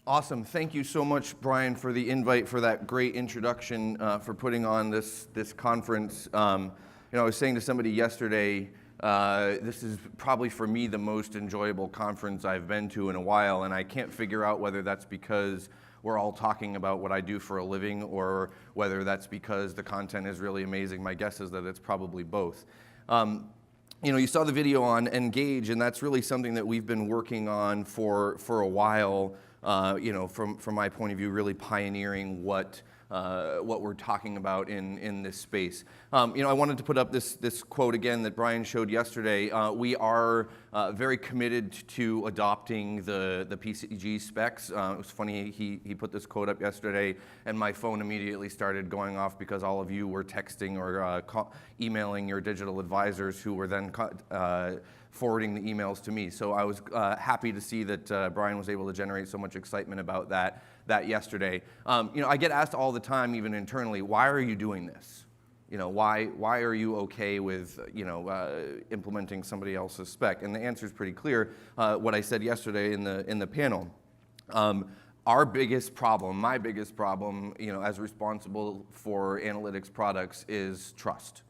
Awesome. Thank you so much, Brian, for the invite, for that great introduction, for putting on this conference. I was saying to somebody yesterday, this is probably for me the most enjoyable conference I've been to in a while, and I can't figure out whether that's because we're all talking about what I do for a living or whether that's because the content is really amazing. My guess is that it's probably both. You saw the video on Engage, and that's really something that we've been working on for a while. From my point of view, really pioneering what we're talking about in this space. I wanted to put up this quote again that Brian showed yesterday. We are very committed to adopting the PCG specs. It was funny, he put this quote up yesterday, and my phone immediately started going off because all of you were texting or emailing your digital advisors who were then forwarding the emails to me. So I was happy to see that Brian was able to generate so much excitement about that yesterday. I get asked all the time, even internally, why are you doing this? Why are you okay with implementing somebody else's spec? And the answer is pretty clear. What I said yesterday in the panel. Our biggest problem, my biggest problem, as responsible for analytics products, is trust.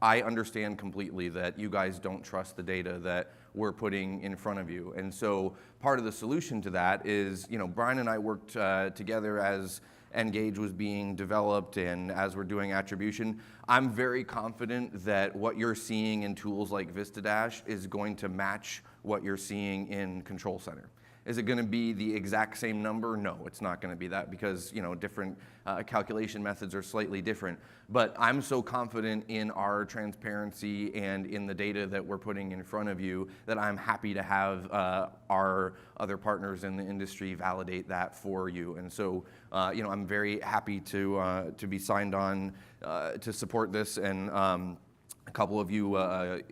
I understand completely that you guys don't trust the data that we're putting in front of you. And so part of the solution to that is, Brian and I worked together as Engage was being developed and as we're doing attribution. I'm very confident that what you're seeing in tools like VistaDash is going to match what you're seeing in Control Center. Is it going to be the exact same number? No, it's not going to be that because different calculation methods are slightly different. But I'm so confident in our transparency and in the data that we're putting in front of you that I'm happy to have our other partners in the industry validate that for you. And so I'm very happy to be signed on to support this. And a couple of you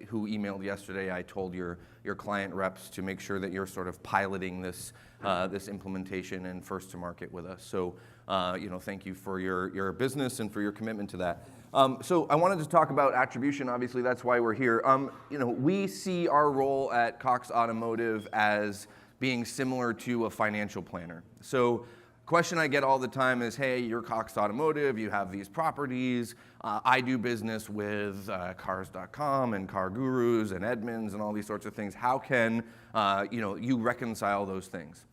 who emailed yesterday, I told your client reps to make sure that you're sort of piloting this implementation and first to market with us. So, thank you for your business and for your commitment to that. So I wanted to talk about attribution. Obviously, that's why we're here. We see our role at Cox Automotive as being similar to a financial planner. So question I get all the time is, hey, you're Cox Automotive, you have these properties, I do business with Cars.com and Car Gurus and Edmunds and all these sorts of things. How can you reconcile those things?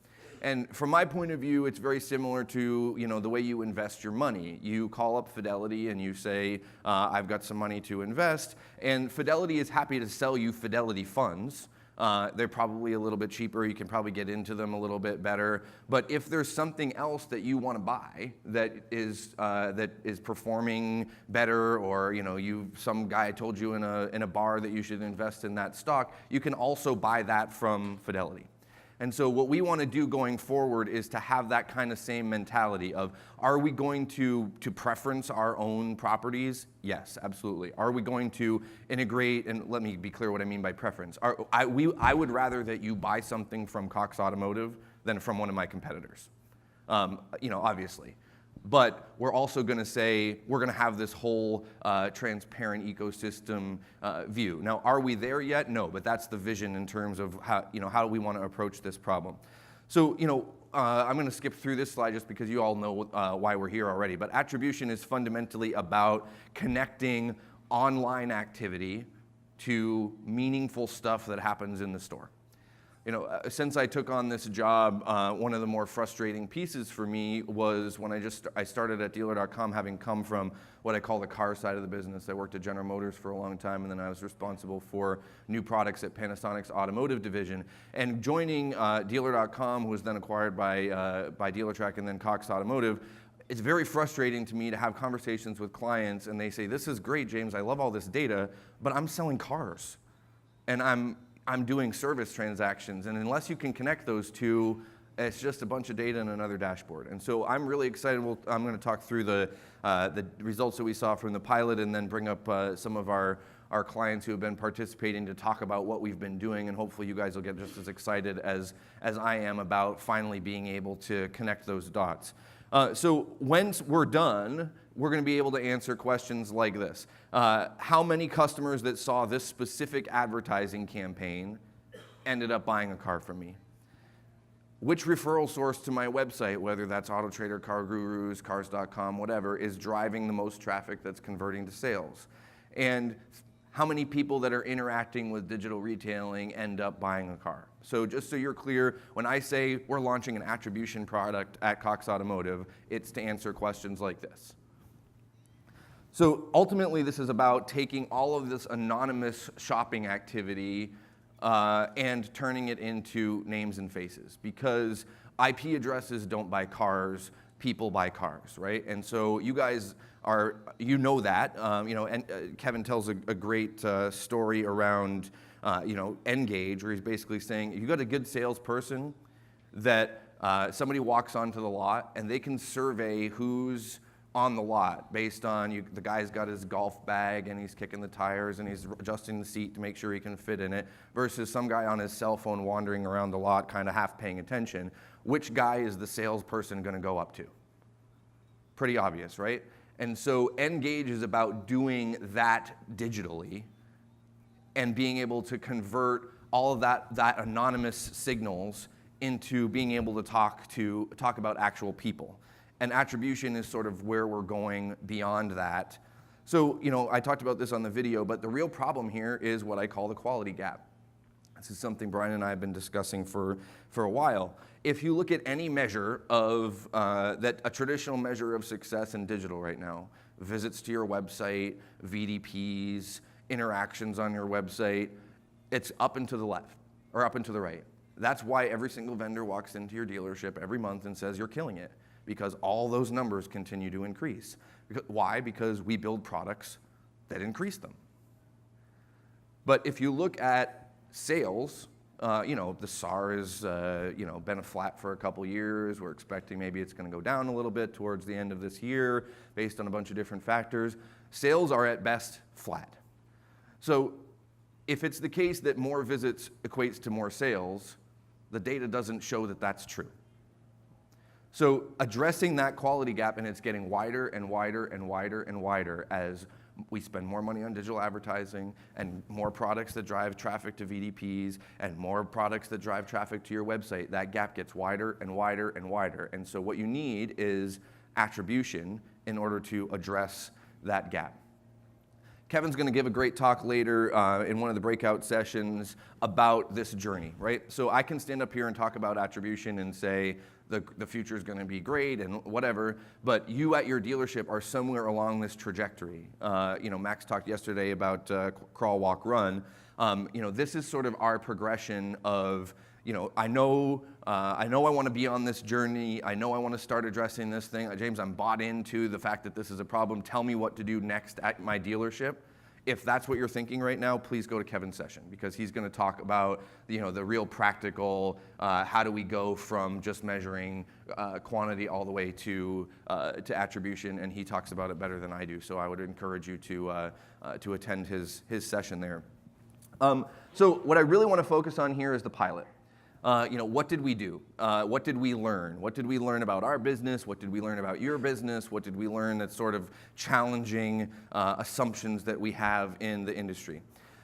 And from my point of view, it's very similar to the way you invest your money. You call up Fidelity and you say, I've got some money to invest, and Fidelity is happy to sell you Fidelity funds. They're probably a little bit cheaper. You can probably get into them a little bit better. But if there's something else that you want to buy that is performing better, or some guy told you in a bar that you should invest in that stock, you can also buy that from Fidelity. And so what we want to do going forward is to have that kind of same mentality of, are we going to preference our own properties? Yes, absolutely. Are we going to integrate, and let me be clear what I mean by preference. I would rather that you buy something from Cox Automotive than from one of my competitors, obviously. But we're also going to say we're going to have this whole transparent ecosystem view. Now, are we there yet? No, but that's the vision in terms of how we want to approach this problem. So, I'm going to skip through this slide just because you all know why we're here already. But attribution is fundamentally about connecting online activity to meaningful stuff that happens in the store. Since I took on this job, one of the more frustrating pieces for me was when I started at dealer.com, having come from what I call the car side of the business. I worked at General Motors for a long time, and then I was responsible for new products at Panasonic's Automotive division. And joining dealer.com, who was then acquired by Dealertrack and then Cox Automotive, it's very frustrating to me to have conversations with clients, and they say, this is great, James, I love all this data, but I'm selling cars, and I'm doing service transactions, and unless you can connect those two, it's just a bunch of data in another dashboard. And so I'm really excited. I'm going to talk through the results that we saw from the pilot, and then bring up some of our clients who have been participating to talk about what we've been doing, and hopefully you guys will get just as excited as I am about finally being able to connect those dots. So once we're done, we're going to be able to answer questions like this. How many customers that saw this specific advertising campaign ended up buying a car from me? which referral source to my website, whether that's AutoTrader, CarGurus, Cars.com, whatever, is driving the most traffic that's converting to sales? And how many people that are interacting with digital retailing end up buying a car? So just so you're clear, when I say we're launching an attribution product at Cox Automotive, it's to answer questions like this. So ultimately, this is about taking all of this anonymous shopping activity and turning it into names and faces, because IP addresses don't buy cars, people buy cars, right? And so you guys are, that, and Kevin tells a great story around, Engage, where he's basically saying, if you got a good salesperson that somebody walks onto the lot and they can survey who's on the lot based on the guy's got his golf bag and he's kicking the tires and he's adjusting the seat to make sure he can fit in it, versus some guy on his cell phone wandering around the lot kind of half paying attention. Which guy is the salesperson going to go up to? Pretty obvious, right? And so Engage is about doing that digitally and being able to convert all of that anonymous signals into being able to talk about actual people. And attribution is sort of where we're going beyond that. So, I talked about this on the video, but the real problem here is what I call the quality gap. This is something Brian and I have been discussing for a while. If you look at any measure of, a traditional measure of success in digital right now, visits to your website, VDPs, interactions on your website, it's up and to the left, or up and to the right. That's why every single vendor walks into your dealership every month and says, you're killing it, because all those numbers continue to increase. Why? Because we build products that increase them. But if you look at sales, the SAR has been flat for a couple years. We're expecting maybe it's going to go down a little bit towards the end of this year based on a bunch of different factors. Sales are at best flat. So if it's the case that more visits equates to more sales, the data doesn't show that that's true. So addressing that quality gap, and it's getting wider and wider and wider and wider as we spend more money on digital advertising and more products that drive traffic to VDPs and more products that drive traffic to your website, that gap gets wider and wider and wider. And so what you need is attribution in order to address that gap. Kevin's going to give a great talk later in one of the breakout sessions about this journey, right? So I can stand up here and talk about attribution and say the future is going to be great and whatever, but you at your dealership are somewhere along this trajectory. Max talked yesterday about crawl, walk, run. This is sort of our progression of, I know I want to be on this journey. I know I want to start addressing this thing. James, I'm bought into the fact that this is a problem. Tell me what to do next at my dealership. If that's what you're thinking right now, please go to Kevin's session, because he's going to talk about the real practical, how do we go from just measuring quantity all the way to attribution, and he talks about it better than I do. So I would encourage you to attend his session there. So what I really want to focus on here is the pilot. What did we do? What did we learn? What did we learn about our business? What did we learn about your business? What did we learn that's sort of challenging assumptions that we have in the industry?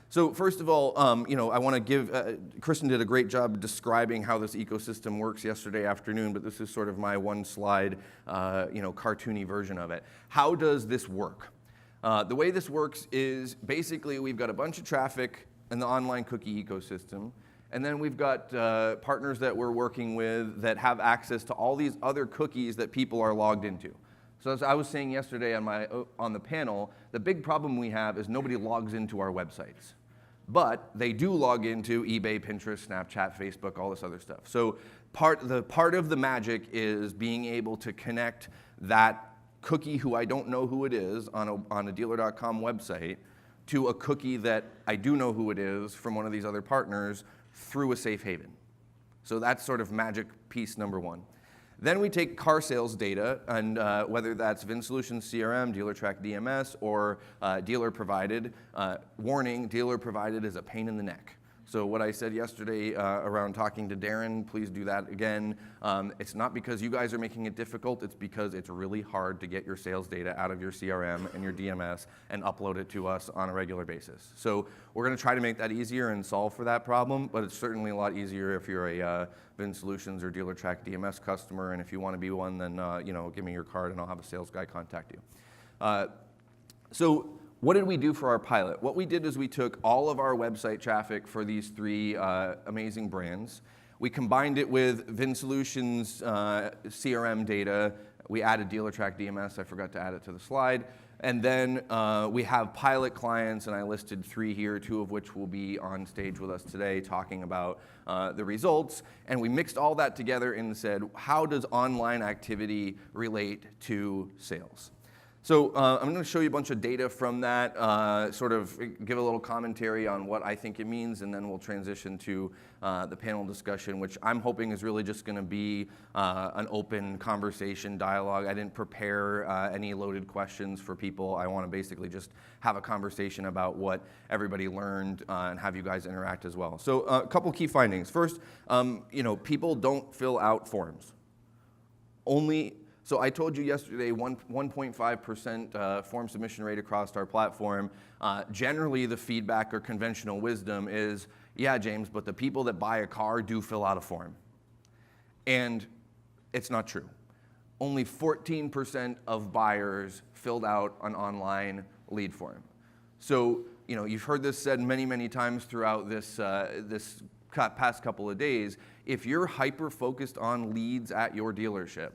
So first of all, I want to give, Kristen did a great job describing how this ecosystem works yesterday afternoon, but this is sort of my one slide, cartoony version of it. How does this work? The way this works is basically we've got a bunch of traffic in the online cookie ecosystem. And then we've got partners that we're working with that have access to all these other cookies that people are logged into. So as I was saying yesterday on the panel, the big problem we have is nobody logs into our websites. But they do log into eBay, Pinterest, Snapchat, Facebook, all this other stuff. So part of the magic is being able to connect that cookie who I don't know who it is on a dealer.com website to a cookie that I do know who it is from one of these other partners through a safe haven. So that's sort of magic piece number one. Then we take car sales data, and whether that's VinSolutions CRM, DealerTrack DMS, or dealer provided. Warning, dealer provided is a pain in the neck. So what I said yesterday around talking to Darren, please do that again. It's not because you guys are making it difficult, it's because it's really hard to get your sales data out of your CRM and your DMS and upload it to us on a regular basis. So we're gonna try to make that easier and solve for that problem, but it's certainly a lot easier if you're a VIN Solutions or DealerTrack DMS customer, and if you wanna be one, then give me your card and I'll have a sales guy contact you. So what did we do for our pilot? What we did is we took all of our website traffic for these three amazing brands. We combined it with VIN Solutions CRM data. We added DealerTrack DMS. I forgot to add it to the slide. And then we have pilot clients, and I listed 3 here, 2 of which will be on stage with us today talking about the results. And we mixed all that together and said, how does online activity relate to sales? So I'm going to show you a bunch of data from that, sort of give a little commentary on what I think it means, and then we'll transition to the panel discussion, which I'm hoping is really just going to be an open conversation dialogue. I didn't prepare any loaded questions for people. I want to basically just have a conversation about what everybody learned and have you guys interact as well. So a couple key findings. First, people don't fill out forms. So I told you yesterday 1.5% form submission rate across our platform. Generally, the feedback or conventional wisdom is, yeah, James, but the people that buy a car do fill out a form. And it's not true. Only 14% of buyers filled out an online lead form. So you've heard this said many, many times throughout this past couple of days. If you're hyper-focused on leads at your dealership,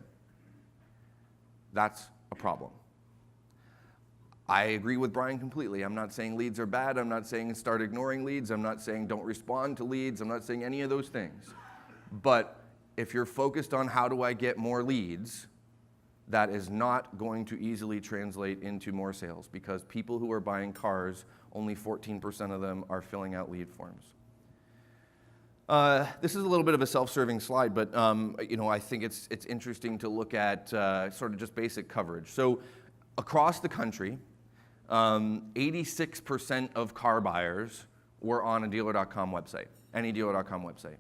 that's a problem. I agree with Brian completely. I'm not saying leads are bad. I'm not saying start ignoring leads. I'm not saying don't respond to leads. I'm not saying any of those things. But if you're focused on how do I get more leads, that is not going to easily translate into more sales, because people who are buying cars, only 14% of them are filling out lead forms. This is a little bit of a self-serving slide, but I think it's interesting to look at sort of just basic coverage. So across the country, 86% of car buyers were on a dealer.com website, any dealer.com website.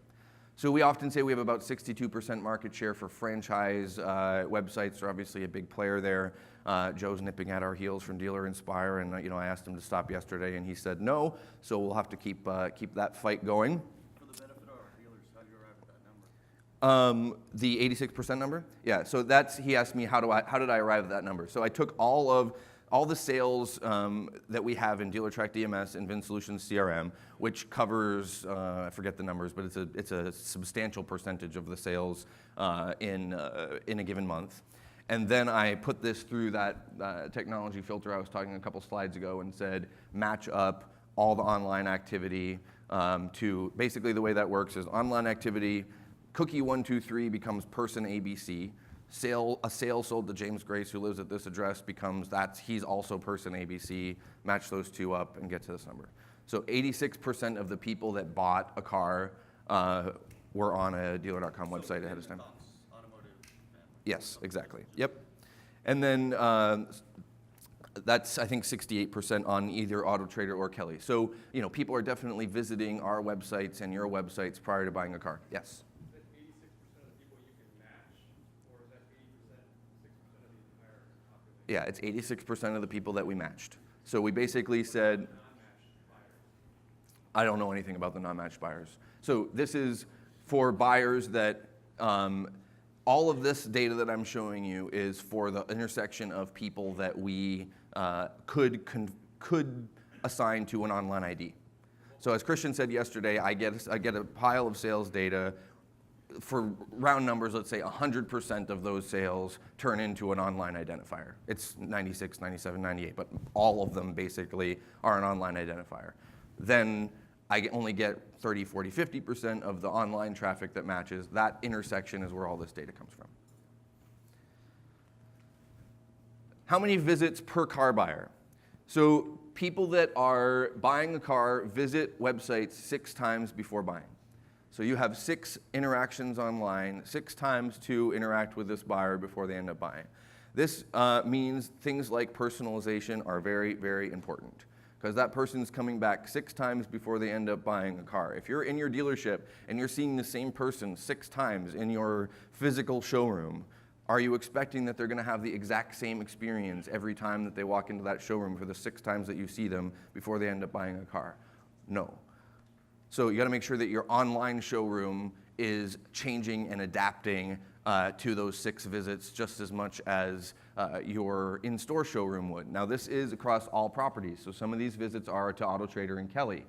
So we often say we have about 62% market share for franchise websites. They're obviously a big player there. Joe's nipping at our heels from Dealer Inspire, and I asked him to stop yesterday, and he said no. So we'll have to keep that fight going. The 86% number? Yeah, so he asked me how did I arrive at that number? So I took all the sales that we have in DealerTrack DMS and VIN Solutions CRM, which covers, I forget the numbers, but it's a substantial percentage of the sales in a given month. And then I put this through that technology filter I was talking a couple slides ago and said, match up all the online activity to, basically the way that works is online activity, cookie 123 becomes person ABC. A sale sold to James Grace, who lives at this address, he's also person ABC. Match those two up and get to this number. So 86% of the people that bought a car were on a dealer.com website ahead of time. Automotive. Yes, exactly. Yep. And then that's, I think, 68% on either Auto Trader or Kelly. So people are definitely visiting our websites and your websites prior to buying a car. Yes. Yeah, it's 86% of the people that we matched. So we basically said, I don't know anything about the non-matched buyers. So this is for buyers that, all of this data that I'm showing you is for the intersection of people that we could assign to an online ID. So as Christian said yesterday, I get a pile of sales data. For round numbers, let's say 100% of those sales turn into an online identifier. It's 96, 97, 98, but all of them basically are an online identifier. Then I only get 30, 40, 50% of the online traffic that matches. That intersection is where all this data comes from. How many visits per car buyer? So people that are buying a car visit websites 6 times before buying. So you have 6 interactions online, 6 times to interact with this buyer before they end up buying. This means things like personalization are very, very important. because that person's coming back 6 times before they end up buying a car. If you're in your dealership and you're seeing the same person 6 times in your physical showroom, are you expecting that they're going to have the exact same experience every time that they walk into that showroom for the 6 times that you see them before they end up buying a car? No. So you got to make sure that your online showroom is changing and adapting to those 6 visits just as much as your in-store showroom would. Now this is across all properties, so some of these visits are to Auto Trader and Kelly.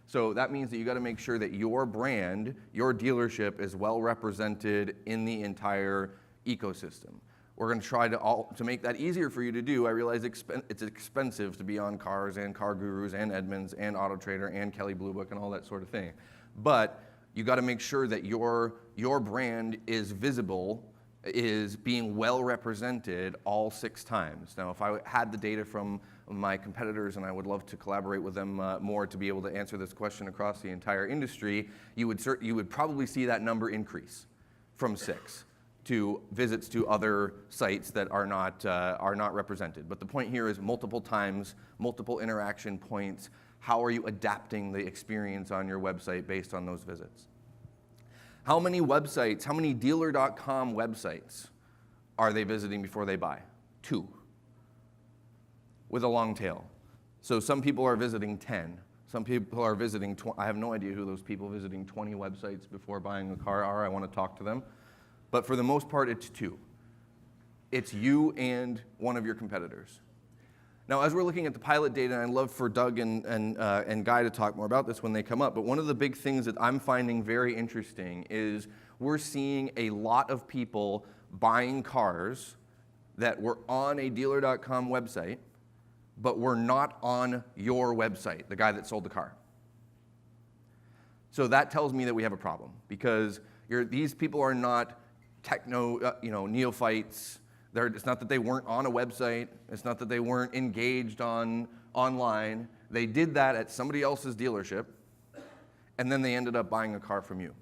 So that means that you got to make sure that your brand, your dealership is well represented in the entire ecosystem. We're going to try to make that easier for you to do. I realize it's expensive to be on Cars and Car Gurus and Edmunds and Auto Trader and Kelley Blue Book and all that sort of thing. But you got to make sure that your brand is visible, is being well represented all 6 times. Now, if I had the data from my competitors, and I would love to collaborate with them more to be able to answer this question across the entire industry, you would probably see that number increase from 6 to visits to other sites that are not represented. But the point here is multiple times, multiple interaction points. How are you adapting the experience on your website based on those visits? How many websites, how many dealer.com websites are they visiting before they buy? 2, with a long tail. So some people are visiting 10. Some people are visiting, I have no idea who those people visiting 20 websites before buying a car are. I want to talk to them. But for the most part, it's 2. It's you and one of your competitors. Now, as we're looking at the pilot data, and I'd love for Doug and Guy to talk more about this when they come up, but one of the big things that I'm finding very interesting is we're seeing a lot of people buying cars that were on a dealer.com website, but were not on your website, the guy that sold the car. So that tells me that we have a problem, because these people are not neophytes. It's not that they weren't on a website. It's not that they weren't engaged online. They did that at somebody else's dealership, and then they ended up buying a car from you.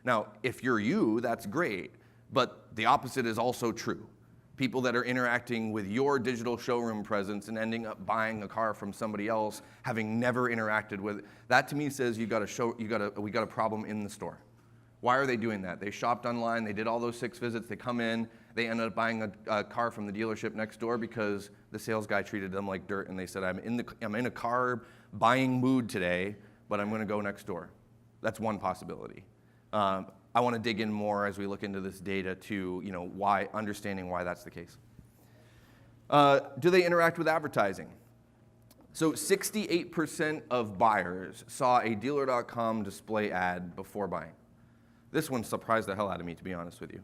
Now, if you're you, that's great, but the opposite is also true. People that are interacting with your digital showroom presence and ending up buying a car from somebody else, having never interacted with it, that to me says we got a problem in the store. Why are they doing that? They shopped online, they did all those 6 visits, they come in, they ended up buying a car from the dealership next door because the sales guy treated them like dirt, and they said, I'm in a car buying mood today, but I'm going to go next door. That's one possibility. I want to dig in more as we look into this data to understanding why that's the case. Do they interact with advertising? So 68% of buyers saw a dealer.com display ad before buying. This one surprised the hell out of me, to be honest with you,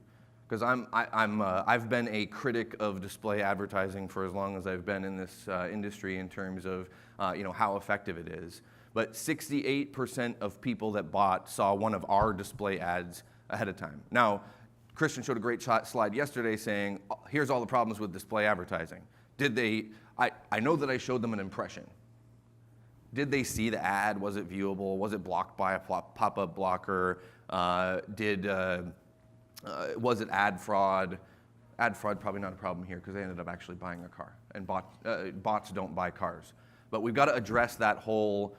because I've been a critic of display advertising for as long as I've been in this industry in terms of how effective it is. But 68% of people that bought saw one of our display ads ahead of time. Now, Christian showed a great slide yesterday saying, here's all the problems with display advertising. I know that I showed them an impression. Did they see the ad? Was it viewable? Was it blocked by a pop-up blocker? Was it ad fraud? Ad fraud probably not a problem here because they ended up actually buying a car, and bots don't buy cars. But we've got to address that whole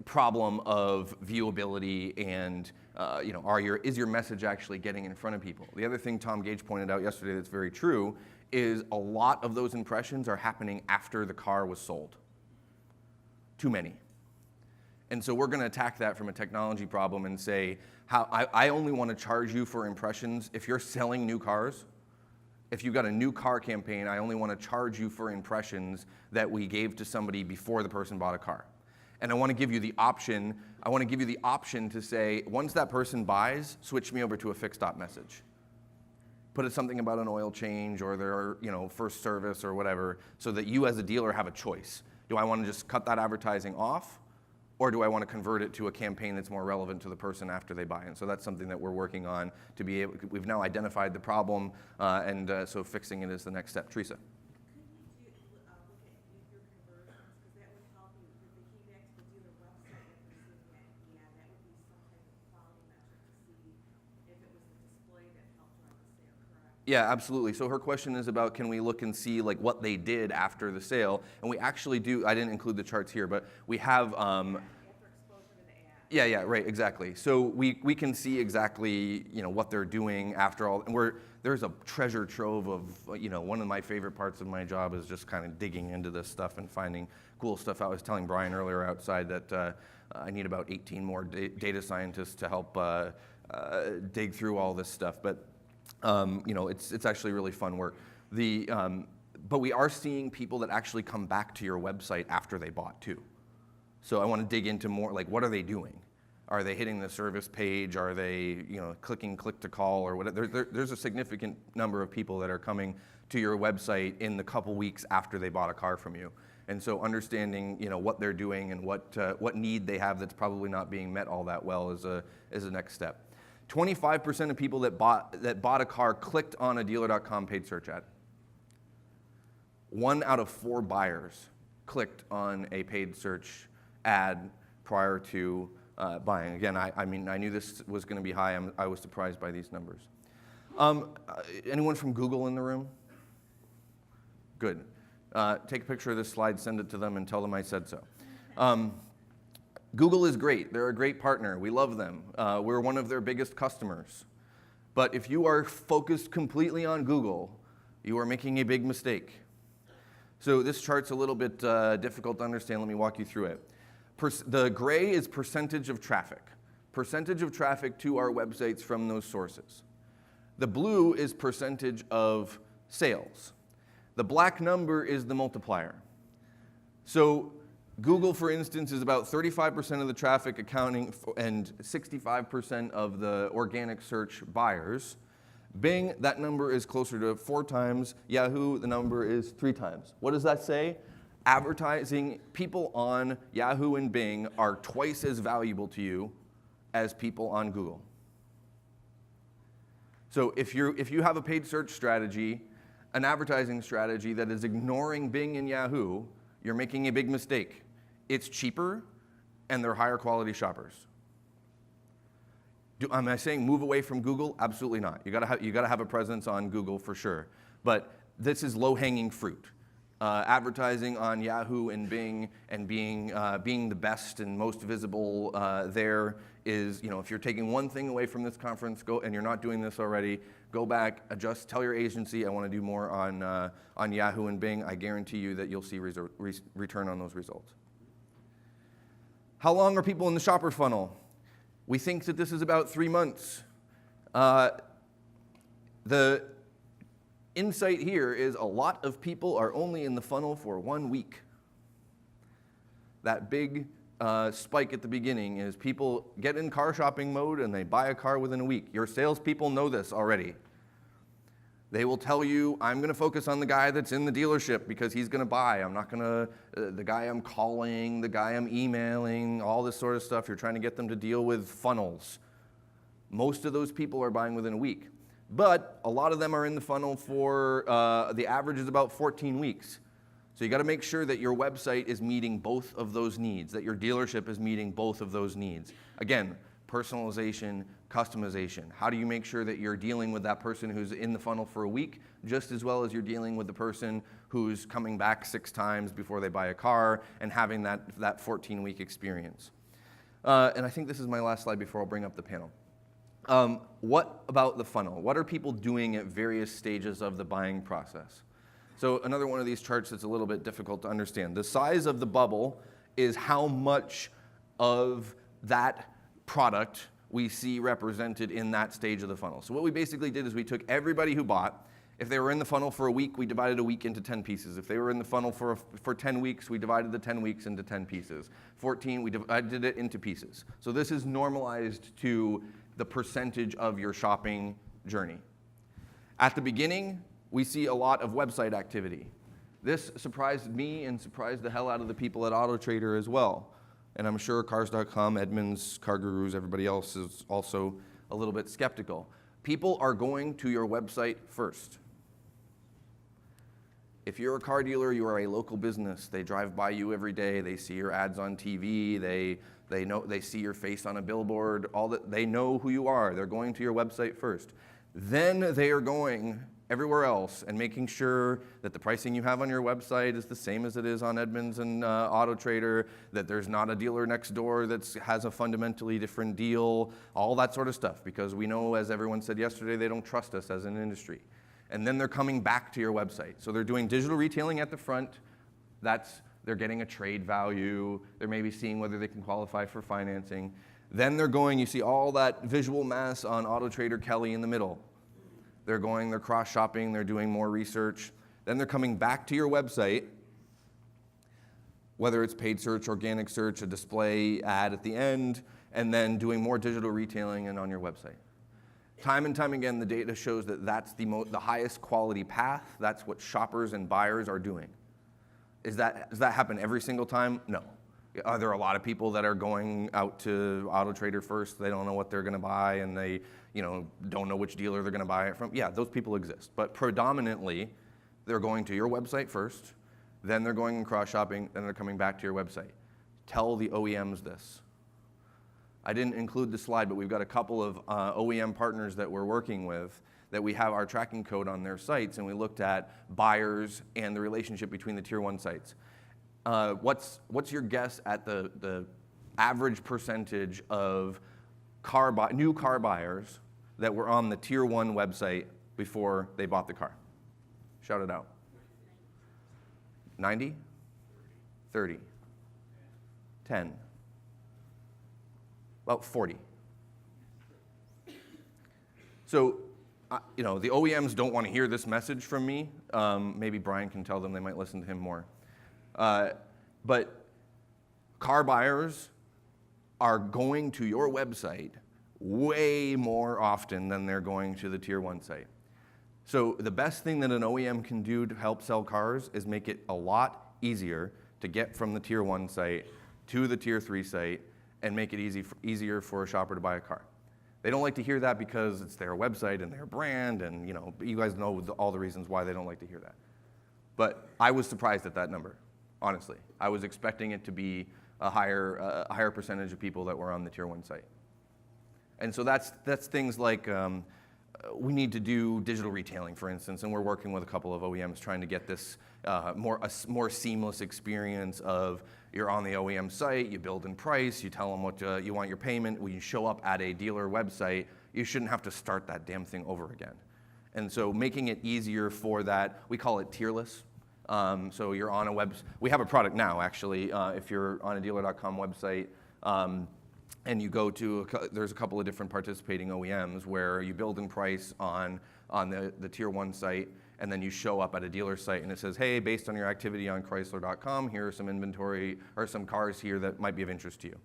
problem of viewability and is your message actually getting in front of people? The other thing Tom Gage pointed out yesterday that's very true is a lot of those impressions are happening after the car was sold. Too many. And so we're going to attack that from a technology problem and say, I only want to charge you for impressions if you're selling new cars. If you've got a new car campaign, I only want to charge you for impressions that we gave to somebody before the person bought a car. And I want to give you the option. I want to give you the option to say, once that person buys, switch me over to a fixed op message. Put it something about an oil change or their first service or whatever, so that you as a dealer have a choice. Do I want to just cut that advertising off? Or do I want to convert it to a campaign that's more relevant to the person after they buy? And so that's something that we're working on to be able. We've now identified the problem, so fixing it is the next step. Teresa. Could you look at your conversions, because that would help you. If they came back to the dealer website and they're seeing that ad, that would be some type of quality metric to see if it was the display that helped drive the sale, correct? Yeah, absolutely. So her question is about, can we look and see like what they did after the sale? And we actually do. I didn't include the charts here, but we have. After exposure to the ad. Yeah, right, exactly. So we can see exactly, what they're doing after all, and there's a treasure trove of, one of my favorite parts of my job is just kind of digging into this stuff and finding cool stuff. I was telling Brian earlier outside that I need about 18 more data scientists to help dig through all this stuff, but it's actually really fun work. But we are seeing people that actually come back to your website after they bought too. So I want to dig into more, like, what are they doing? Are they hitting the service page? Are they, clicking click to call or whatever? There's a significant number of people that are coming to your website in the couple weeks after they bought a car from you. And so understanding, what they're doing and what need they have that's probably not being met all that well is a next step. 25% of people that bought a car clicked on a dealer.com paid search ad. 1 out of 4 buyers clicked on a paid search ad prior to buying. Again, I knew this was going to be high. I was surprised by these numbers. Anyone from Google in the room? Good. Take a picture of this slide, send it to them, and tell them I said so. Google is great. They're a great partner. We love them. We're one of their biggest customers. But if you are focused completely on Google, you are making a big mistake. So this chart's a little bit difficult to understand. Let me walk you through it. The gray is percentage of traffic. Percentage of traffic to our websites from those sources. The blue is percentage of sales. The black number is the multiplier. So Google, for instance, is about 35% of the traffic accounting for, and 65% of the organic search buyers. Bing, that number is closer to 4 times. Yahoo, the number is 3 times. What does that say? Advertising, people on Yahoo and Bing are twice as valuable to you as people on Google. So if you have a paid search strategy, an advertising strategy that is ignoring Bing and Yahoo, you're making a big mistake. It's cheaper, and they're higher quality shoppers. Am I saying move away from Google? Absolutely not. You gotta have a presence on Google for sure. But this is low-hanging fruit. Advertising on Yahoo and Bing and being the best and most visible there is, if you're taking one thing away from this conference, and you're not doing this already, go back, adjust, tell your agency I want to do more on Yahoo and Bing. I guarantee you that you'll see return on those results. How long are people in the shopper funnel? We think that this is about 3 months. The insight here is a lot of people are only in the funnel for 1 week. That big spike at the beginning is people get in car shopping mode and they buy a car within a week. Your salespeople know this already. They will tell you, I'm going to focus on the guy that's in the dealership because he's going to buy. I'm not going to, the guy I'm calling, the guy I'm emailing, all this sort of stuff. You're trying to get them to deal with funnels. Most of those people are buying within a week. But a lot of them are in the funnel for, the average is about 14 weeks. So you got to make sure that your website is meeting both of those needs, that your dealership is meeting both of those needs. Again, personalization, customization. How do you make sure that you're dealing with that person who's in the funnel for a week just as well as you're dealing with the person who's coming back 6 times before they buy a car and having that 14-week experience? And I think this is my last slide before I'll bring up the panel. What about the funnel? What are people doing at various stages of the buying process? So another one of these charts that's a little bit difficult to understand. The size of the bubble is how much of that product we see represented in that stage of the funnel. So what we basically did is we took everybody who bought. If they were in the funnel for a week, we divided a week into 10 pieces. If they were in the funnel for 10 weeks, we divided the 10 weeks into 10 pieces. 14, we divided it into pieces. So this is normalized to the percentage of your shopping journey. At the beginning, we see a lot of website activity. This surprised me and surprised the hell out of the people at AutoTrader as well. And I'm sure Cars.com, Edmunds, Car Gurus, everybody else is also a little bit skeptical. People are going to your website first. If you're a car dealer, you are a local business. They drive by you every day. They see your ads on TV. They see your face on a billboard. They know who you are. They're going to your website first. Then they are going everywhere else and making sure that the pricing you have on your website is the same as it is on Edmunds and Auto Trader, that there's not a dealer next door that has a fundamentally different deal, all that sort of stuff, because we know, as everyone said yesterday, they don't trust us as an industry. And then they're coming back to your website. So they're doing digital retailing at the front. They're getting a trade value. They're maybe seeing whether they can qualify for financing. Then they're going, you see all that visual mass on Auto Trader Kelly in the middle. They're going, they're cross-shopping, they're doing more research. Then they're coming back to your website, whether it's paid search, organic search, a display ad at the end, and then doing more digital retailing and on your website. Time and time again, the data shows that that's the highest quality path. That's what shoppers and buyers are doing. Does that happen every single time? No. Are there a lot of people that are going out to Auto Trader first? They don't know what they're going to buy, and they don't know which dealer they're going to buy it from. Yeah, those people exist. But predominantly, they're going to your website first, then they're going and cross-shopping, then they're coming back to your website. Tell the OEMs this. I didn't include the slide, but we've got a couple of OEM partners that we're working with that we have our tracking code on their sites, and we looked at buyers and the relationship between the Tier 1 sites. What's your guess at the average percentage of new car buyers that were on the Tier 1 website before they bought the car? Shout it out. 90? 30? 10? About 40. So, the OEMs don't want to hear this message from me. Maybe Brian can tell them, they might listen to him more. But car buyers are going to your website way more often than they're going to the Tier 1 site. So the best thing that an OEM can do to help sell cars is make it a lot easier to get from the Tier 1 site to the Tier 3 site and make it easier for a shopper to buy a car. They don't like to hear that because it's their website and their brand, and you guys know all the reasons why they don't like to hear that. But I was surprised at that number, honestly. I was expecting it to be a higher percentage of people that were on the Tier 1 site. And so that's things like we need to do digital retailing, for instance, and we're working with a couple of OEMs trying to get this a more seamless experience of you're on the OEM site, you build in price, you tell them what you want your payment. When you show up at a dealer website, you shouldn't have to start that damn thing over again. And so making it easier for that, we call it tierless. So you're on a we have a product now, actually, if you're on a dealer.com website, and you go to, there's a couple of different participating OEMs where you build in price on the Tier 1 site, and then you show up at a dealer site and it says, hey, based on your activity on Chrysler.com, here are some inventory or some cars here that might be of interest to you.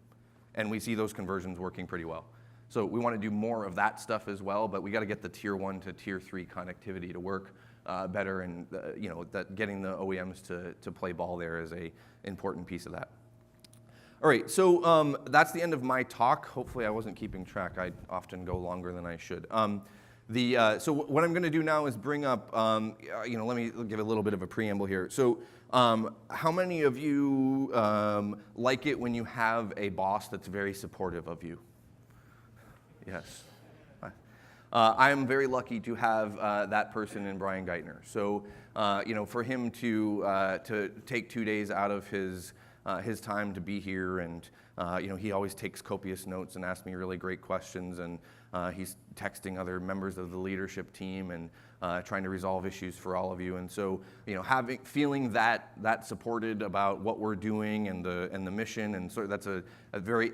And we see those conversions working pretty well. So we want to do more of that stuff as well, but we got to get the Tier 1 to Tier 3 connectivity to work better, and that getting the OEMs to play ball there is an important piece of that. All right, so that's the end of my talk. Hopefully I wasn't keeping track. I often go longer than I should. So what I'm going to do now is bring up, let me give a little bit of a preamble here. So how many of you like it when you have a boss that's very supportive of you? Yes. I am very lucky to have that person in Brian Geithner. So, for him to take 2 days out of his time to be here, and he always takes copious notes and asks me really great questions, and he's texting other members of the leadership team and trying to resolve issues for all of you. And so, feeling that supported about what we're doing and the mission, and so that's a very,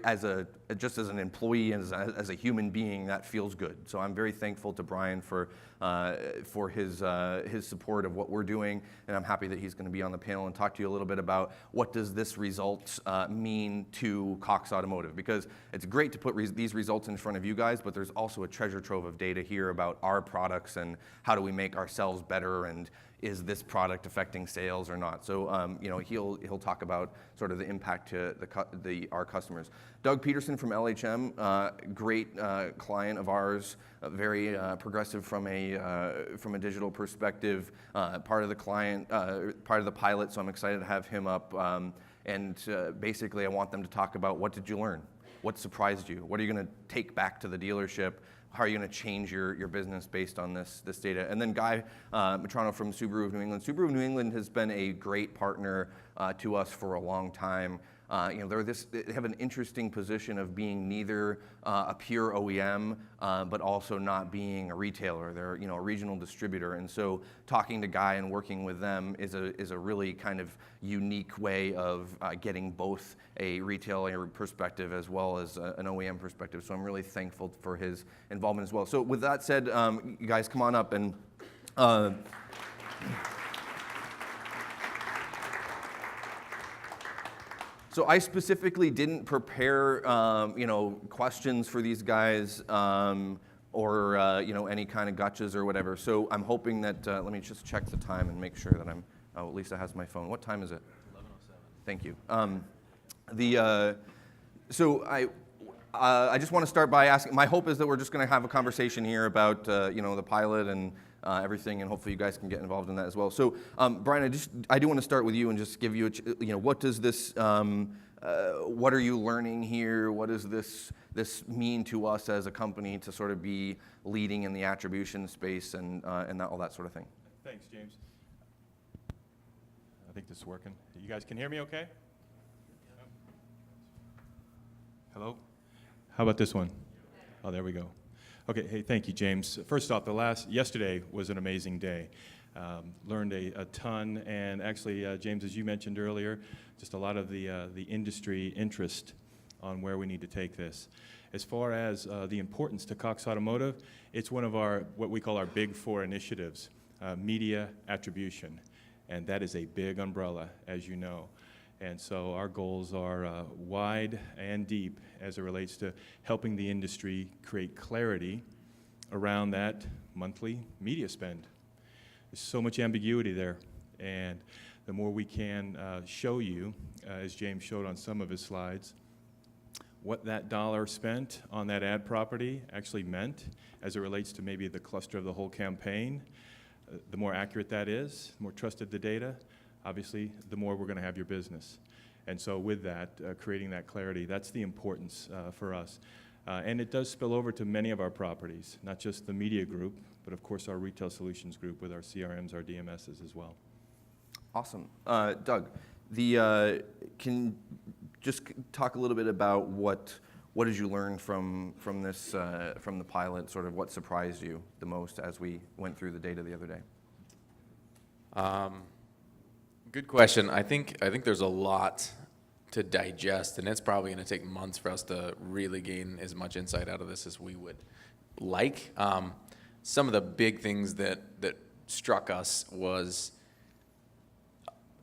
just as an employee and as a human being, that feels good. So I'm very thankful to Brian for his support of what we're doing, and I'm happy that he's going to be on the panel and talk to you a little bit about what does this result mean to Cox Automotive, because it's great to put these results in front of you guys, but there's also a treasure trove of data here about our products and how do we make ourselves better, and is this product affecting sales or not. So he'll talk about sort of the impact to our customers. Doug Peterson from LHM, great client of ours, very progressive from a digital perspective, part of the pilot. So I'm excited to have him up. Basically, I want them to talk about what did you learn, what surprised you, what are you going to take back to the dealership. how are you going to change your business based on this data? And then Guy Matrano from Subaru of New England. Subaru of New England has been a great partner to us for a long time. They have an interesting position of being neither a pure OEM, but also not being a retailer. They're a regional distributor, and so talking to Guy and working with them is a really kind of unique way of getting both a retailer perspective as well as an OEM perspective. So I'm really thankful for his involvement as well. So with that said, you guys come on up and. So I specifically didn't prepare, questions for these guys or any kind of gotchas or whatever. So I'm hoping that, let me just check the time and make sure that Lisa has my phone. What time is it? 11:07. Thank you. So I just want to start by asking, my hope is that we're just going to have a conversation here about, the pilot and everything, and hopefully you guys can get involved in that as well. So, Brian, I do want to start with you and just give you, what does this, what are you learning here? What does this mean to us as a company to sort of be leading in the attribution space and all that sort of thing? Thanks, James. I think this is working. You guys can hear me okay? Hello? How about this one? Oh, there we go. Okay, hey, thank you, James. First off, yesterday was an amazing day. Learned a ton, and actually, James, as you mentioned earlier, just a lot of the industry interest on where we need to take this. As far as the importance to Cox Automotive, it's one of what we call our big four initiatives, media attribution, and that is a big umbrella, as you know. And so our goals are wide and deep as it relates to helping the industry create clarity around that monthly media spend. There's so much ambiguity there, and the more we can show you, as James showed on some of his slides, what that dollar spent on that ad property actually meant as it relates to maybe the cluster of the whole campaign, the more accurate that is, the more trusted the data, obviously, the more we're going to have your business. And so with that, creating that clarity, that's the importance for us. And it does spill over to many of our properties, not just the media group, but of course our retail solutions group with our CRMs, our DMSs as well. Awesome. Doug, can just talk a little bit about what did you learn from this, from the pilot, sort of what surprised you the most as we went through the data the other day? Good question. I think there's a lot to digest, and it's probably going to take months for us to really gain as much insight out of this as we would like. Some of the big things that struck us was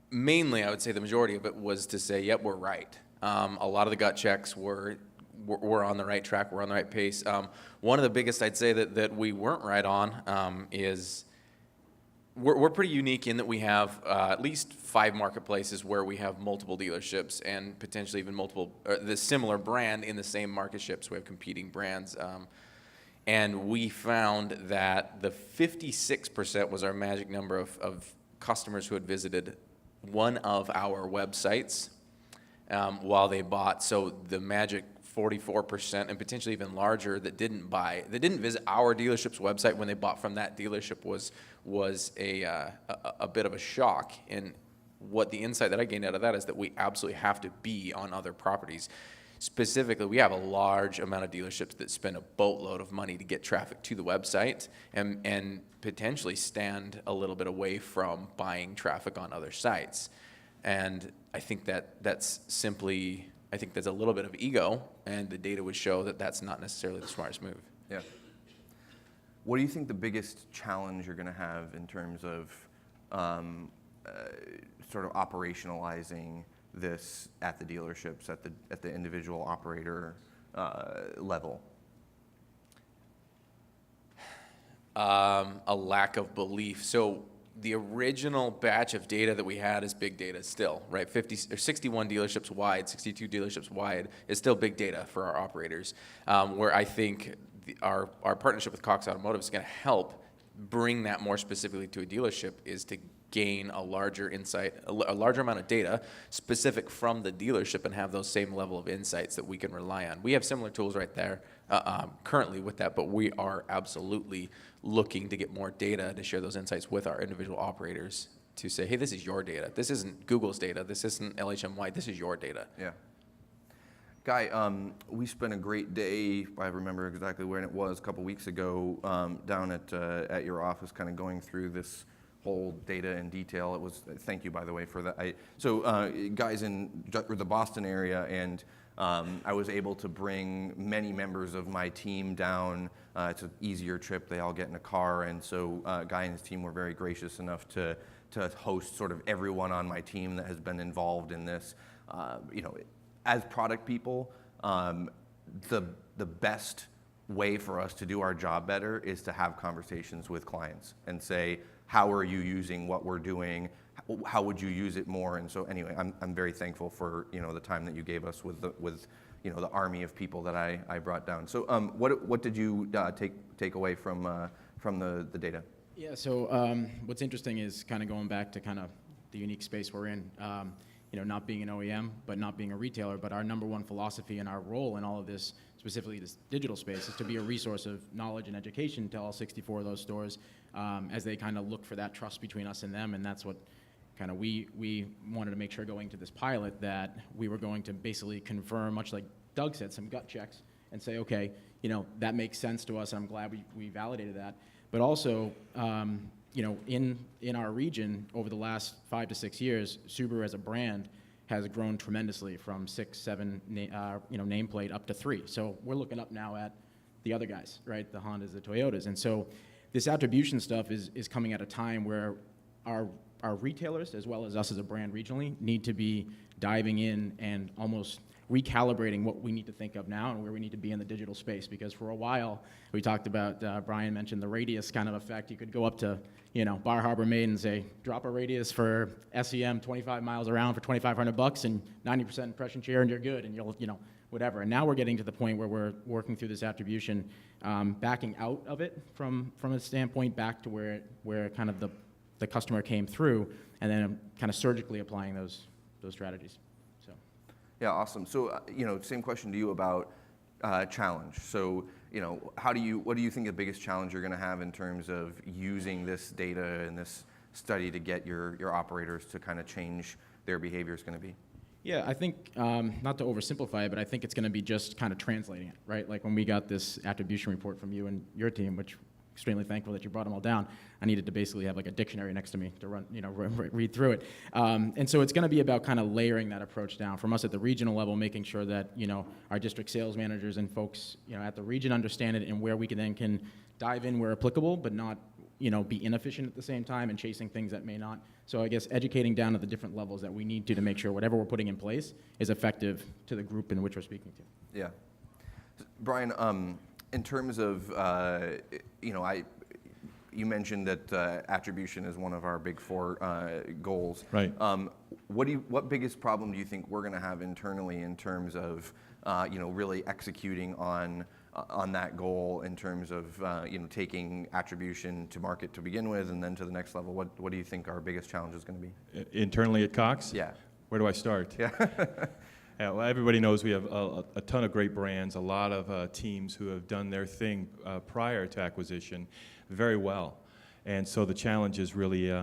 mainly, I would say the majority of it was to say, yep, we're right. A lot of the gut checks were on the right track, we're on the right pace. One of the biggest I'd say that we weren't right on is we're pretty unique in that we have at least 5 marketplaces where we have multiple dealerships and potentially even the similar brand in the same market ship. So we have competing brands. And we found that the 56% was our magic number of customers who had visited one of our websites while they bought. So the magic 44% and potentially even larger that didn't visit our dealership's website when they bought from that dealership was a bit of a shock. And what the insight that I gained out of that is that we absolutely have to be on other properties. Specifically, we have a large amount of dealerships that spend a boatload of money to get traffic to the website and potentially stand a little bit away from buying traffic on other sites. And I think that's a little bit of ego, and the data would show that that's not necessarily the smartest move. Yeah. What do you think the biggest challenge you're going to have in terms of sort of operationalizing this at the dealerships, at the individual operator level? A lack of belief. So the original batch of data that we had is big data still, right? 61 dealerships wide, 62 dealerships wide is still big data for our operators. Where I think our partnership with Cox Automotive is going to help bring that more specifically to a dealership is to gain a larger insight, a larger amount of data specific from the dealership and have those same level of insights that we can rely on. We have similar tools right there currently with that, but we are absolutely looking to get more data to share those insights with our individual operators to say, hey, this is your data. This isn't Google's data. This isn't LHM-wide. This is your data. Yeah. Guy, we spent a great day, I remember exactly when it was, a couple weeks ago, down at your office, kind of going through this whole data in detail. It was, thank you, by the way, for that. Guys in the Boston area, and I was able to bring many members of my team down. It's an easier trip. They all get in a car, and so Guy and his team were very gracious enough to host sort of everyone on my team that has been involved in this. As product people, the best way for us to do our job better is to have conversations with clients and say, how are you using what we're doing? How would you use it more? And so anyway, I'm very thankful for the time that you gave us with the army of people that I brought down. So what did you take away from the data? Yeah. So what's interesting is kind of going back to kind of the unique space we're in. Not being an OEM, but not being a retailer, but our number one philosophy and our role in all of this, specifically this digital space, is to be a resource of knowledge and education to all 64 of those stores as they kind of look for that trust between us and them. And that's what kind of we wanted to make sure going to this pilot, that we were going to basically confirm, much like Doug said, some gut checks and say, okay, that makes sense to us, and I'm glad we validated that. But also, in our region over the last 5 to 6 years, Subaru as a brand has grown tremendously from 6, 7, nameplate up to 3. So we're looking up now at the other guys, right? The Hondas, the Toyotas. And so this attribution stuff is coming at a time where our retailers, as well as us as a brand regionally, need to be diving in and almost recalibrating what we need to think of now and where we need to be in the digital space. Because for a while, we talked about, Brian mentioned the radius kind of effect. You could go up to, Bar Harbor Maid and say, drop a radius for SEM 25 miles around for $2,500 and 90% impression share, and you're good, and you'll, whatever. And now we're getting to the point where we're working through this attribution, backing out of it from a standpoint back to where kind of the customer came through, and then kind of surgically applying those strategies. Yeah, awesome. So, same question to you about challenge. So, what do you think the biggest challenge you're going to have in terms of using this data and this study to get your operators to kind of change their behavior is going to be? Yeah, I think, not to oversimplify it, but I think it's going to be just kind of translating it, right? Like when we got this attribution report from you and your team, which extremely thankful that you brought them all down. I needed to basically have like a dictionary next to me to run, read through it. And so it's going to be about kind of layering that approach down from us at the regional level, making sure that, our district sales managers and folks, at the region understand it, and where we can dive in where applicable, but not, be inefficient at the same time and chasing things that may not. So I guess educating down at the different levels that we need to make sure whatever we're putting in place is effective to the group in which we're speaking to. Yeah. Brian, in terms of, you mentioned that attribution is one of our big 4 goals. Right. What biggest problem do you think we're going to have internally in terms of, really executing on that goal in terms of, taking attribution to market to begin with and then to the next level? What do you think our biggest challenge is going to be? Internally at Cox? Yeah. Where do I start? Yeah. Well, everybody knows we have a ton of great brands, a lot of teams who have done their thing prior to acquisition very well. And so the challenge is really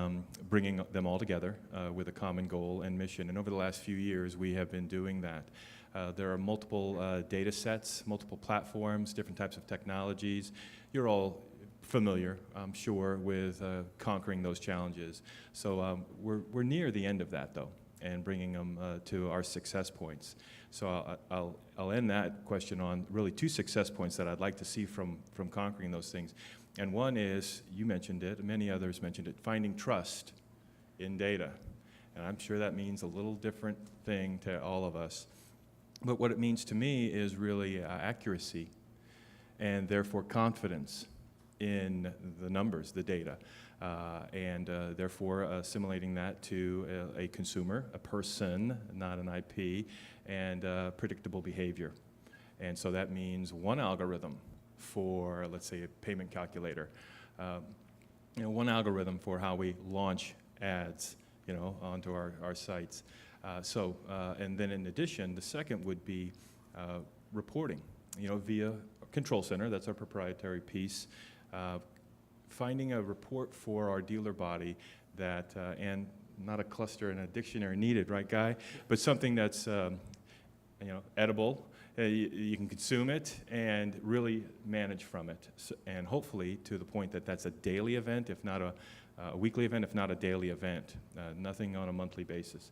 bringing them all together with a common goal and mission. And over the last few years, we have been doing that. There are multiple data sets, multiple platforms, different types of technologies. You're all familiar, I'm sure, with conquering those challenges. So we're near the end of that, though, and bringing them to our success points. So I'll end that question on really 2 success points that I'd like to see from conquering those things. And one is, you mentioned it, many others mentioned it, finding trust in data. And I'm sure that means a little different thing to all of us. But what it means to me is really accuracy, and therefore confidence in the numbers, the data. And therefore assimilating that to a consumer, a person, not an IP, and predictable behavior. And so that means one algorithm for, let's say, a payment calculator. One algorithm for how we launch ads, onto our sites. And then in addition, the second would be reporting, via Control Center. That's our proprietary piece. Finding a report for our dealer body that, and not a cluster and a dictionary needed, right, Guy? But something that's, edible. You can consume it and really manage from it. And hopefully to the point that that's a daily event, if not a weekly event, if not a daily event. Nothing on a monthly basis.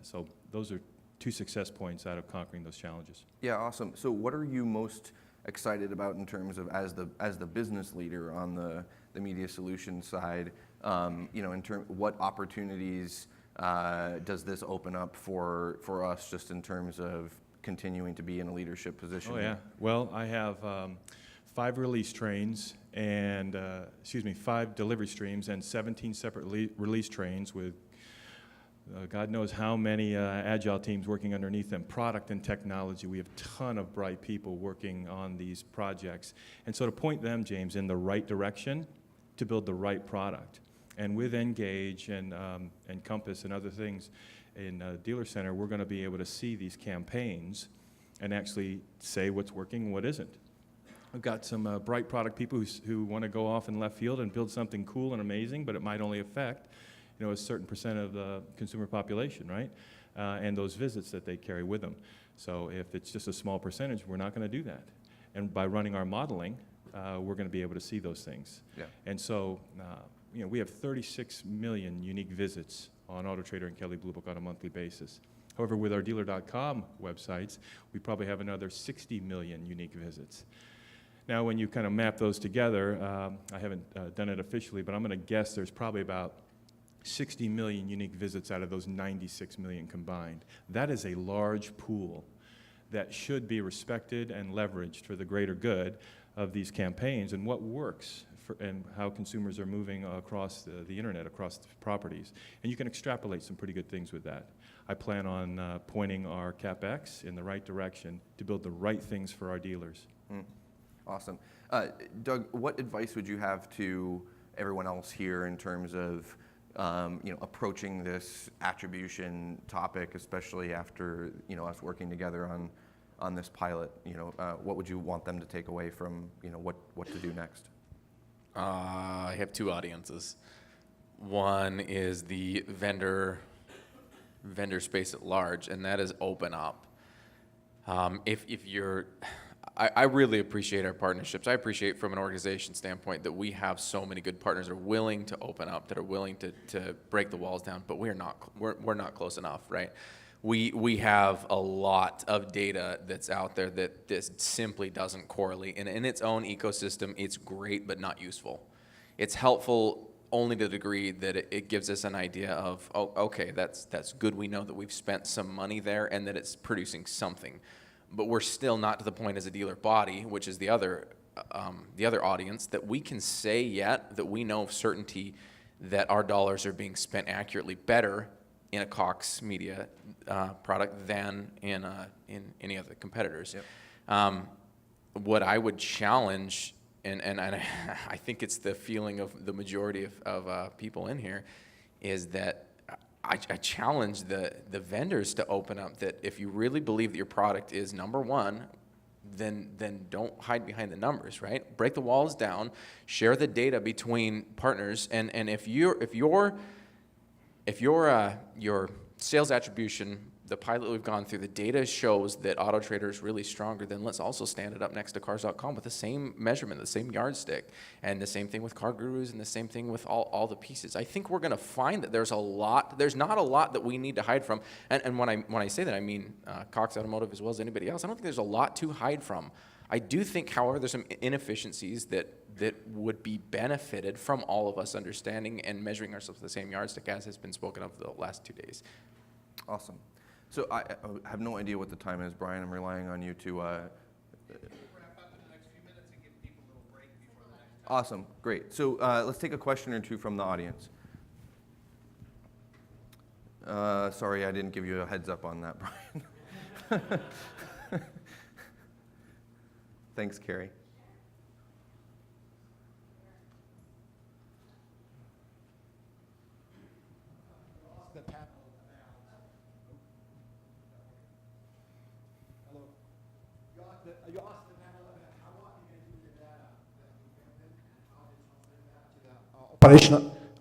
So those are 2 success points out of conquering those challenges. Yeah, awesome. So what are you most excited about in terms of as the business leader on the media solutions side? What opportunities does this open up for us just in terms of continuing to be in a leadership position? Oh yeah. Well, I have 5 release trains and 5 delivery streams and 17 separate release trains with God knows how many agile teams working underneath them. Product and technology. We have a ton of bright people working on these projects, and so to point them, James, in the right direction to build the right product. And with Engage and Compass and other things in Dealer Center, we're going to be able to see these campaigns and actually say what's working and what isn't. We've got some bright product people who want to go off in left field and build something cool and amazing, but it might only affect a certain % of the consumer population, right? And those visits that they carry with them. So if it's just a small percentage, we're not going to do that. And by running our modeling, we're going to be able to see those things. Yeah. And so, we have 36 million unique visits on AutoTrader and Kelley Blue Book on a monthly basis. However, with our dealer.com websites, we probably have another 60 million unique visits. Now, when you kind of map those together, I haven't done it officially, but I'm going to guess there's probably about 60 million unique visits out of those 96 million combined. That is a large pool that should be respected and leveraged for the greater good of these campaigns and what works and how consumers are moving across the internet, across the properties. And you can extrapolate some pretty good things with that. I plan on pointing our CapEx in the right direction to build the right things for our dealers. Awesome. Doug, what advice would you have to everyone else here in terms of approaching this attribution topic, especially after us working together on this pilot? What would you want them to take away from what to do next? I have 2 audiences. One is the vendor space at large, and that is open up. If you're, I really appreciate our partnerships. I appreciate from an organization standpoint that we have so many good partners that are willing to open up, that are willing to break the walls down, but we're not close enough, right? We have a lot of data that's out there that this simply doesn't correlate. And in its own ecosystem, it's great but not useful. It's helpful only to the degree that it gives us an idea of, oh, okay, that's good. We know that we've spent some money there and that it's producing something. But we're still not to the point as a dealer body, which is the other audience, that we can say yet that we know of certainty that our dollars are being spent accurately better in a Cox Media product than in any other competitors. Yep. What I would challenge, and I think it's the feeling of the majority of people in here, is that I challenge the vendors to open up that if you really believe that your product is number one, then don't hide behind the numbers, right? Break the walls down, share the data between partners, and if your sales attribution, the pilot we've gone through, the data shows that AutoTrader is really stronger, then let's also stand it up next to Cars.com with the same measurement, the same yardstick, and the same thing with Car Gurus, and the same thing with all the pieces. I think we're going to find that there's not a lot that we need to hide from. And when I say that, I mean Cox Automotive as well as anybody else. I don't think there's a lot to hide from. I do think, however, there's some inefficiencies that would be benefited from all of us understanding and measuring ourselves with the same yardstick, as has been spoken of the last 2 days. Awesome. So I have no idea what the time is, Brian. I'm relying on you to. Wrap up in the next few minutes and give people a little break before the next. Awesome. Great. So let's take a question or two from the audience. Sorry, I didn't give you a heads up on that, Brian. Thanks, Carrie. you asked the panel how are you going to use the data that you gathered and how they translate that to the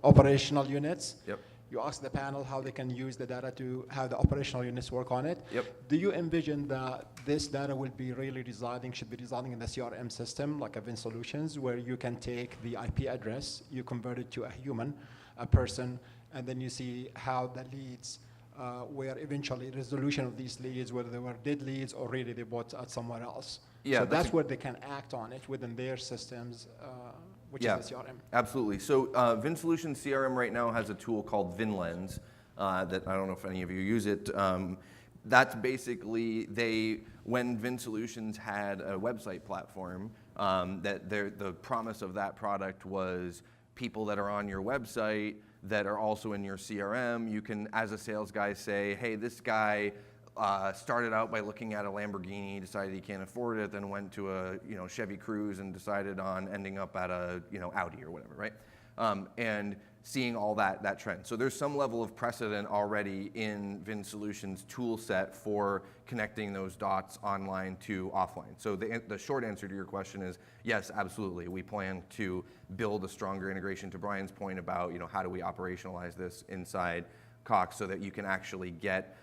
operational units. Yep. You asked the panel how they can use the data to how the operational units work on it. Yep. Do you envision that this data will be really should be residing in the CRM system, like a Vin Solutions, where you can take the IP address, you convert it to a person, and then you see how the leads, where eventually resolution of these leads, whether they were dead leads or really they bought at somewhere else. Yeah, so that's that's where they can act on it within their systems, which is the CRM. Absolutely. So Vin Solutions CRM right now has a tool called VinLens that I don't know if any of you use it. That's basically when Vin Solutions had a website platform, the promise of that product was people that are on your website that are also in your CRM. You can, as a sales guy, say, hey, this guy started out by looking at a Lamborghini, decided he can't afford it, then went to a Chevy Cruze and decided on ending up at a Audi or whatever, right? And seeing all that trend. So there's some level of precedent already in Vin Solutions tool set for connecting those dots online to offline. So the short answer to your question is yes, absolutely. We plan to build a stronger integration, to Brian's point about how do we operationalize this inside Cox so that you can actually get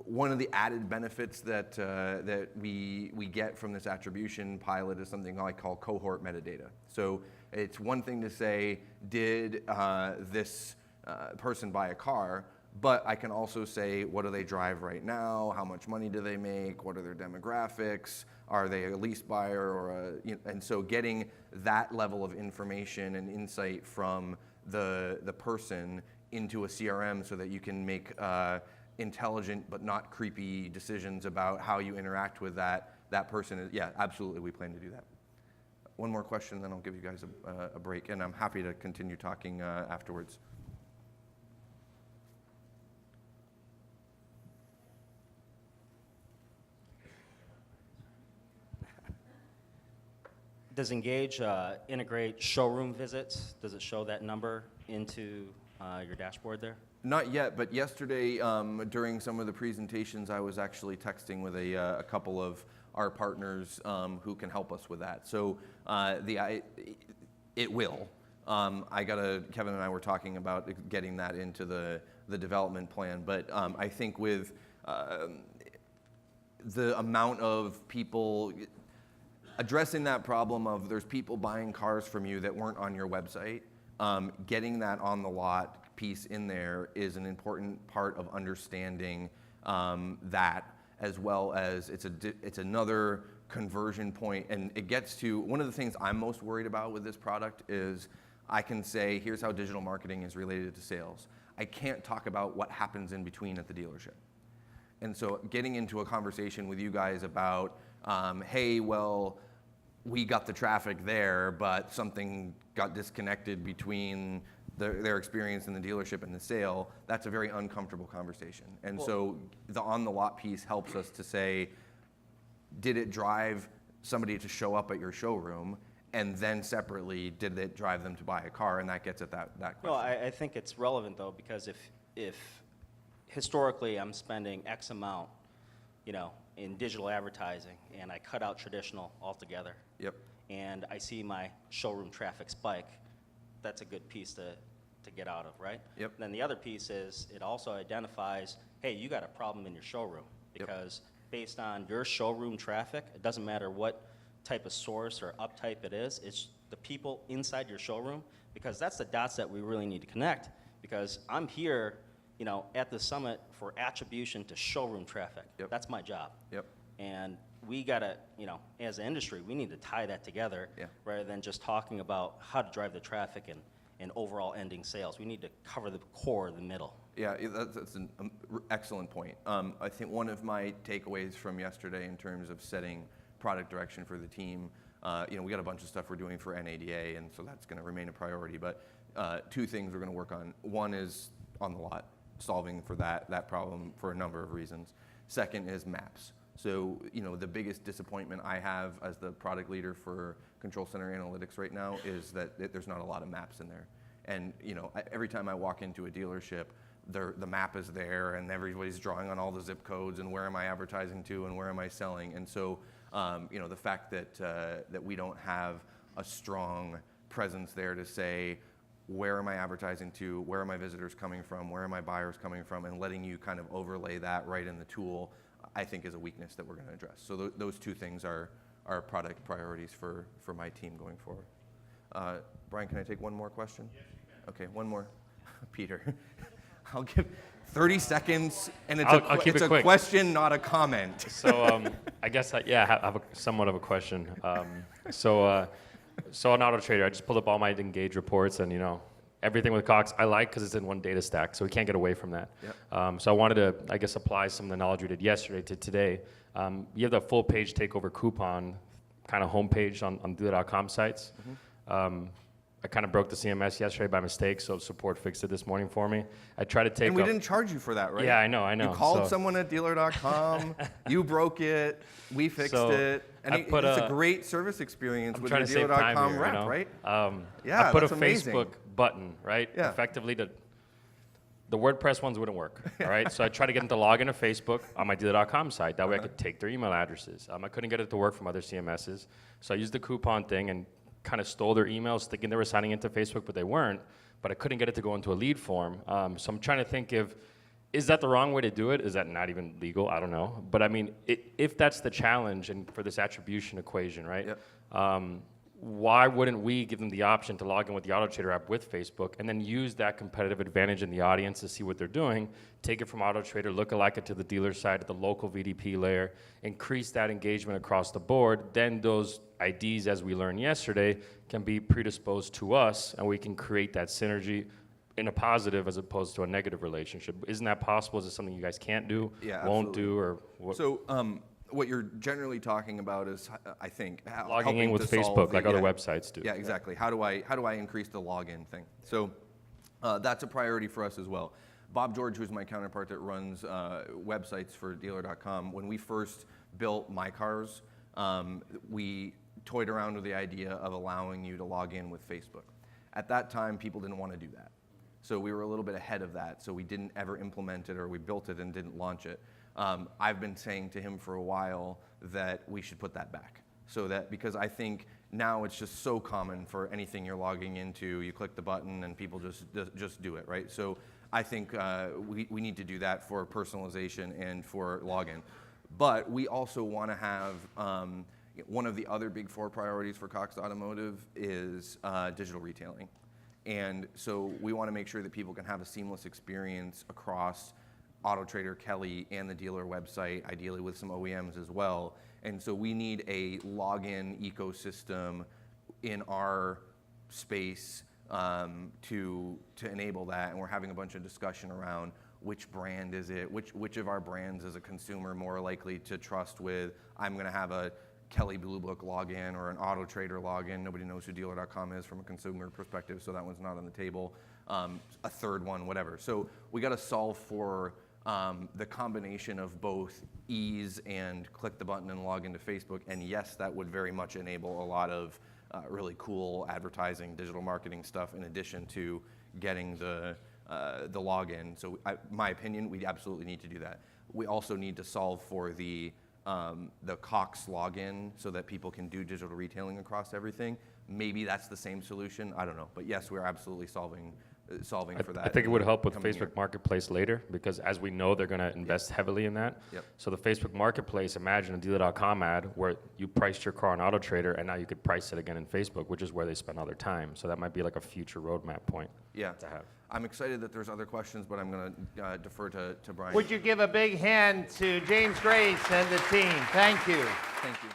one of the added benefits that we get from this attribution pilot is something I call cohort metadata. So it's one thing to say, did this person buy a car? But I can also say, what do they drive right now? How much money do they make? What are their demographics? Are they a lease buyer or and so getting that level of information and insight from the person into a CRM so that you can make intelligent but not creepy decisions about how you interact with that person. Yeah, absolutely, we plan to do that. One more question, then I'll give you guys a break, and I'm happy to continue talking afterwards. Does Engage integrate showroom visits? Does it show that number into your dashboard there? Not yet, but yesterday during some of the presentations, I was actually texting with a couple of our partners who can help us with that. So it will. Kevin and I were talking about getting that into the development plan, but I think with the amount of people addressing that problem of there's people buying cars from you that weren't on your website, getting that on the lot piece in there is an important part of understanding that, as well as it's another conversion point, and it gets to one of the things I'm most worried about with this product is I can say here's how digital marketing is related to sales. I can't talk about what happens in between at the dealership, and so getting into a conversation with you guys about hey, well, we got the traffic there, but something got disconnected between their experience in the dealership and the sale, that's a very uncomfortable conversation. And so the on-the-lot piece helps us to say, did it drive somebody to show up at your showroom? And then separately, did it drive them to buy a car? And that gets at that question. Well, I think it's relevant, though, because if historically I'm spending X amount, in digital advertising, and I cut out traditional altogether, Yep. and I see my showroom traffic spike, that's a good piece to get out of, right? Yep. Then the other piece is it also identifies, hey, you got a problem in your showroom, because based on your showroom traffic, it doesn't matter what type of source or uptype it is, it's the people inside your showroom, because that's the dots that we really need to connect, because I'm here at the summit for attribution to showroom traffic. Yep. That's my job. Yep. And we gotta, as an industry, we need to tie that together rather than just talking about how to drive the traffic and overall ending sales. We need to cover the core, the middle. Yeah, that's an excellent point. I think one of my takeaways from yesterday in terms of setting product direction for the team, we got a bunch of stuff we're doing for NADA, and so that's going to remain a priority. But two things we're going to work on. One is on the lot, solving for that problem for a number of reasons. Second is maps. So, the biggest disappointment I have as the product leader for Control Center Analytics right now is that there's not a lot of maps in there. And, every time I walk into a dealership, the map is there and everybody's drawing on all the zip codes and where am I advertising to and where am I selling. And so, the fact that we don't have a strong presence there to say, where am I advertising to, where are my visitors coming from, where are my buyers coming from, and letting you kind of overlay that right in the tool, I think is a weakness that we're going to address. So those two things are product priorities for my team going forward. Brian, can I take one more question? Yes, you can. Okay, one more. Peter, I'll give 30 seconds, and it's I'll keep it quick. Question, not a comment. So I guess I have somewhat of a question. So on AutoTrader, I just pulled up all my Engage reports, and everything with Cox I like because it's in one data stack, so we can't get away from that. Yep. So I wanted to, I guess, apply some of the knowledge we did yesterday to today. You have the full page takeover coupon kind of homepage on dealer.com sites. Mm-hmm. I kind of broke the CMS yesterday by mistake, so support fixed it this morning for me. I tried to take And we didn't charge you for that, right? Yeah, I know. You called someone at dealer.com, you broke it, we fixed it, and it's a great service experience with your dealer.com rep, right? Yeah, I put that's a amazing. Facebook button, right? Yeah. Effectively, the WordPress ones wouldn't work, all right? So I tried to get them to log into Facebook on my dealer.com site. That way I could take their email addresses. I couldn't get it to work from other CMSs. So I used the coupon thing and kind of stole their emails, thinking they were signing into Facebook, but they weren't. But I couldn't get it to go into a lead form. So I'm trying to think is that the wrong way to do it? Is that not even legal? I don't know. But I mean, if that's the challenge and for this attribution equation, right? Yep. Why wouldn't we give them the option to log in with the AutoTrader app with Facebook and then use that competitive advantage in the audience to see what they're doing, take it from AutoTrader, look alike it to the dealer side at the local VDP layer, increase that engagement across the board, then those IDs, as we learned yesterday, can be predisposed to us and we can create that synergy in a positive as opposed to a negative relationship. Isn't that possible? Is it something you guys can't do, won't do, or what? So, what you're generally talking about is, I think, logging in with Facebook like other websites do. Yeah, exactly. How do I increase the login thing? So that's a priority for us as well. Bob George, who's my counterpart that runs websites for dealer.com, when we first built MyCars, we toyed around with the idea of allowing you to log in with Facebook. At that time, people didn't want to do that. So we were a little bit ahead of that, so we didn't ever implement it, or we built it and didn't launch it. I've been saying to him for a while that we should put that back. So that, because I think now it's just so common for anything you're logging into, you click the button and people just do it, right? So I think we need to do that for personalization and for login. But we also want to have, one of the other big 4 priorities for Cox Automotive is digital retailing. And so we want to make sure that people can have a seamless experience across AutoTrader, Kelly, and the dealer website, ideally with some OEMs as well. And so we need a login ecosystem in our space to enable that. And we're having a bunch of discussion around which brand is it, which of our brands is a consumer more likely to trust with. I'm going to have a Kelly Blue Book login or an AutoTrader login. Nobody knows who dealer.com is from a consumer perspective, so that one's not on the table. A third one, whatever. So we got to solve for the combination of both ease and click the button and log into Facebook. And yes, that would very much enable a lot of really cool advertising, digital marketing stuff in addition to getting the login. So my opinion, we absolutely need to do that. We also need to solve for the Cox login so that people can do digital retailing across everything. Maybe that's the same solution. I don't know. But yes, we're absolutely solving for that. I think it would help with Facebook Marketplace later because as we know, they're going to invest heavily in that. Yep. So the Facebook Marketplace, imagine a dealer.com ad where you priced your car on AutoTrader and now you could price it again in Facebook, which is where they spend all their time. So that might be like a future roadmap point to have. I'm excited that there's other questions, but I'm going to defer to Brian. Would you give a big hand to James Grace and the team? Thank you. Thank you.